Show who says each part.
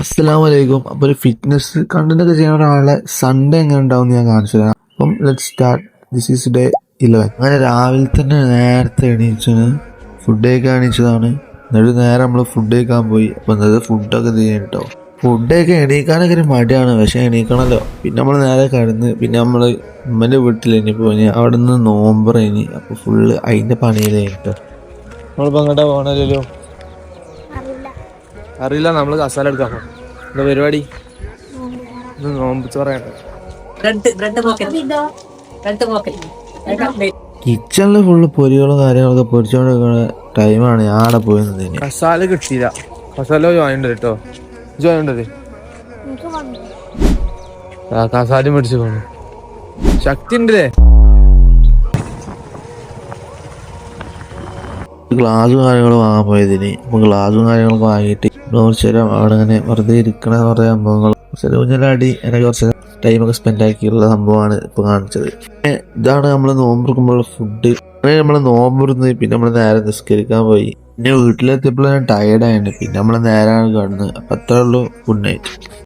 Speaker 1: അസ്സലാമലൈക്കും. അപ്പോൾ ഒരു ഫിറ്റ്നസ് കണ്ടന്റ് ഒക്കെ ചെയ്യുന്ന ഒരാളെ സൺഡേ എങ്ങനെ ഉണ്ടാവും ഞാൻ കാണിച്ചു തരാം. അപ്പം let start. This is day 11. അങ്ങനെ രാവിലെ തന്നെ നേരത്തെ എണീച്ചാണ് ഫുഡ് കഴിക്കാൻ എണീച്ചതാണ്. എന്നിട്ട് നേരെ നമ്മൾ ഫുഡ് കഴിക്കാൻ പോയി. അപ്പം എന്നത് ഫുഡൊക്കെ ചെയ്യാൻ കേട്ടോ. ഫുഡൊക്കെ എണീക്കാനൊക്കെ ഒരു മടിയാണ്, പക്ഷെ എണീക്കണമല്ലോ. പിന്നെ നമ്മൾ നേരെ കിടന്ന് പിന്നെ നമ്മൾ ഉമ്മൻ്റെ വീട്ടിൽ പോയി അവിടെ നിന്ന് നോമ്പറേനി. അപ്പോൾ ഫുള്ള് അതിൻ്റെ പണിയിലായിട്ടോ. നമ്മളിപ്പോൾ അങ്ങോട്ടാ പോകണല്ലോ. അറിയില്ല, നമ്മൾ കസാല എടുക്കാം. എന്താ പരിപാടി? നോമ്പിച്ചോറാണ്. കിച്ചണില് ഫുള്ള് പൊരികളും കാര്യങ്ങളൊക്കെ പൊരിച്ചോണ്ടിരിക്കുന്ന ടൈമാണ് ഞാൻ അവിടെ പോയി നിന്നതിന്. കസാല കിട്ടിയില്ല. കസാല ജോയിന്റ് കേട്ടോ. ജോയിന്റ് കസാല മേടിച്ചു പോണു. ശക്തി ഉണ്ടല്ലേ. ഗ്ലാസും കാര്യങ്ങളും വാങ്ങാൻ പോയതിന്. അപ്പോൾ ഗ്ലാസും കാര്യങ്ങളൊക്കെ വാങ്ങിയിട്ട് കുറച്ച് നേരം അവിടെ അങ്ങനെ വെറുതെ ഇരിക്കണ കുറേ സംഭവങ്ങൾ, ഊഞ്ഞാലാടി അങ്ങനെ കുറച്ച് ടൈമൊക്കെ സ്പെൻഡ് ആക്കിയുള്ള സംഭവമാണ് ഇപ്പോൾ കാണിച്ചത്. ഇതാണ് നമ്മൾ നോമ്പെടുക്കുമ്പോഴുള്ള ഫുഡ്. അങ്ങനെ നമ്മൾ നോമ്പെടുന്ന് പിന്നെ നമ്മൾ നേരെ നിസ്കരിക്കാൻ പോയി. പിന്നെ വീട്ടിലെത്തിയപ്പോൾ ഞാൻ ടയേർഡായിരുന്നു. പിന്നെ നമ്മൾ നേരാണ് കിടന്ന്. അപ്പം അത്രേ ഉള്ളൂ. Good night.